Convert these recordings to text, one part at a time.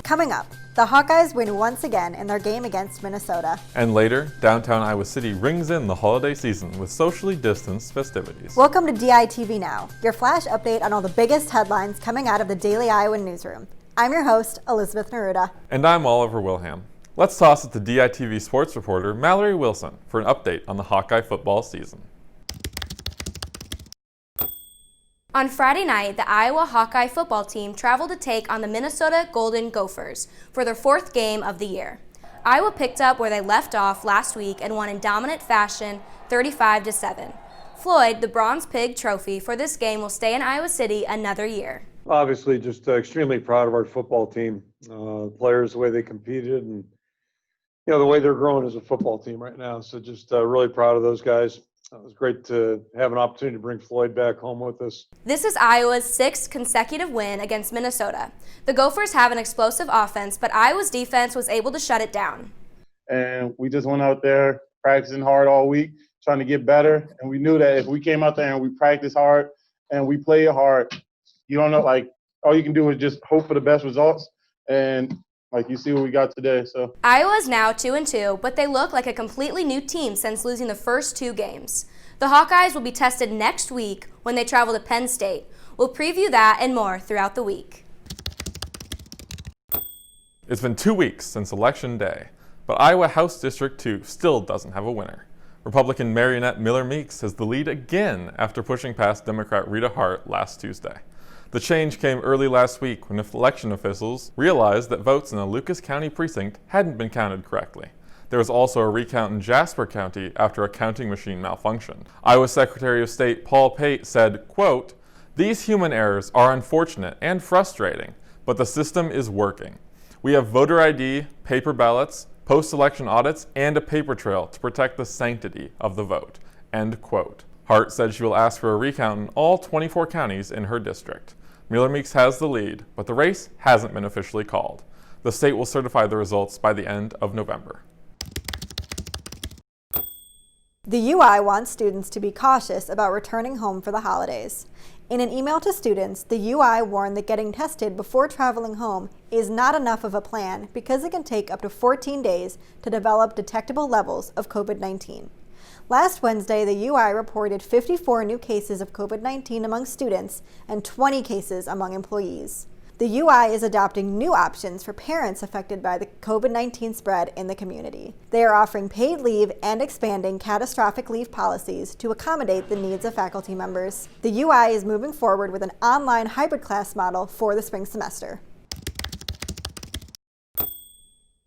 Coming up, the Hawkeyes win once again in their game against Minnesota. And later, downtown Iowa City rings in the holiday season with socially distanced festivities. Welcome to DITV Now, your flash update on all the biggest headlines coming out of the Daily Iowan newsroom. I'm your host, Elizabeth Neruda. And I'm Oliver Wilhelm. Let's toss it to DITV sports reporter Mallory Wilson for an update on the Hawkeye football season. On Friday night, the Iowa Hawkeye football team traveled to take on the Minnesota Golden Gophers for their fourth game of the year. Iowa picked up where they left off last week and won in dominant fashion, 35-7. Floyd, the Bronze Pig trophy for this game, will stay in Iowa City another year. Obviously, just extremely proud of our football team, players, the way they competed, and the way they're growing as a football team right now. So just really proud of those guys. It was great to have an opportunity to bring Floyd back home with us. This is Iowa's sixth consecutive win against Minnesota. The Gophers have an explosive offense, but Iowa's defense was able to shut it down. And we just went out there practicing hard all week, trying to get better. And we knew that if we came out there and we practiced hard and we played hard, all you can do is just hope for the best results. And you see what we got today. So Iowa's now 2-2, but they look like a completely new team since losing the first two games. The Hawkeyes will be tested next week when they travel to Penn State. We'll preview that and more throughout the week. It's been 2 weeks since Election Day, but Iowa House District 2 still doesn't have a winner. Republican Marionette Miller Meeks has the lead again after pushing past Democrat Rita Hart last Tuesday. The change came early last week when election officials realized that votes in the Lucas County precinct hadn't been counted correctly. There was also a recount in Jasper County after a counting machine malfunctioned. Iowa Secretary of State Paul Pate said, quote, "These human errors are unfortunate and frustrating, but the system is working. We have voter ID, paper ballots, post-election audits, and a paper trail to protect the sanctity of the vote." End quote. Hart said she will ask for a recount in all 24 counties in her district. Miller Meeks has the lead, but the race hasn't been officially called. The state will certify the results by the end of November. The UI wants students to be cautious about returning home for the holidays. In an email to students, the UI warned that getting tested before traveling home is not enough of a plan because it can take up to 14 days to develop detectable levels of COVID-19. Last Wednesday, the UI reported 54 new cases of COVID-19 among students and 20 cases among employees. The UI is adopting new options for parents affected by the COVID-19 spread in the community. They are offering paid leave and expanding catastrophic leave policies to accommodate the needs of faculty members. The UI is moving forward with an online hybrid class model for the spring semester.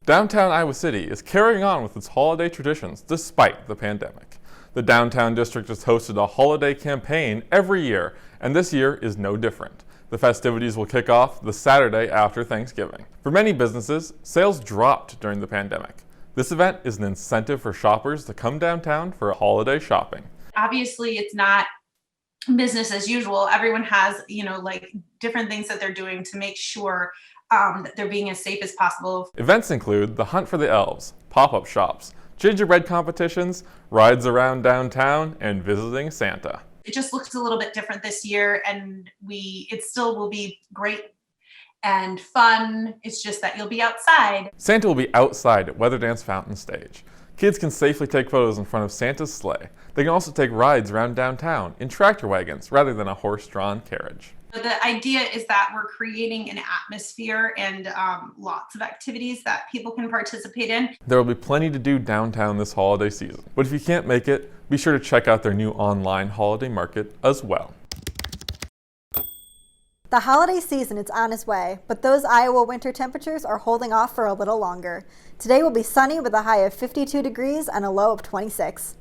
Downtown Iowa City is carrying on with its holiday traditions despite the pandemic. The downtown district has hosted a holiday campaign every year, and this year is no different. The festivities will kick off the Saturday after Thanksgiving. For many businesses, sales dropped during the pandemic. This event is an incentive for shoppers to come downtown for holiday shopping. Obviously, it's not business as usual. Everyone has, different things that they're doing to make sure that they're being as safe as possible. Events include the Hunt for the Elves, pop-up shops, gingerbread competitions, rides around downtown, and visiting Santa. It just looks a little bit different this year, and it still will be great and fun. It's just that you'll be outside. Santa will be outside at Weather Dance Fountain Stage. Kids can safely take photos in front of Santa's sleigh. They can also take rides around downtown in tractor wagons rather than a horse-drawn carriage. The idea is that we're creating an atmosphere and lots of activities that people can participate in. There will be plenty to do downtown this holiday season, but if you can't make it, be sure to check out their new online holiday market as well. The holiday season is on its way, but those Iowa winter temperatures are holding off for a little longer. Today will be sunny with a high of 52 degrees and a low of 26.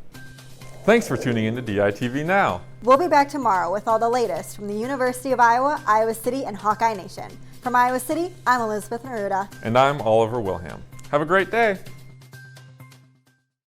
Thanks for tuning in to DITV Now. We'll be back tomorrow with all the latest from the University of Iowa, Iowa City, and Hawkeye Nation. From Iowa City, I'm Elizabeth Neruda. And I'm Oliver Wilhelm. Have a great day.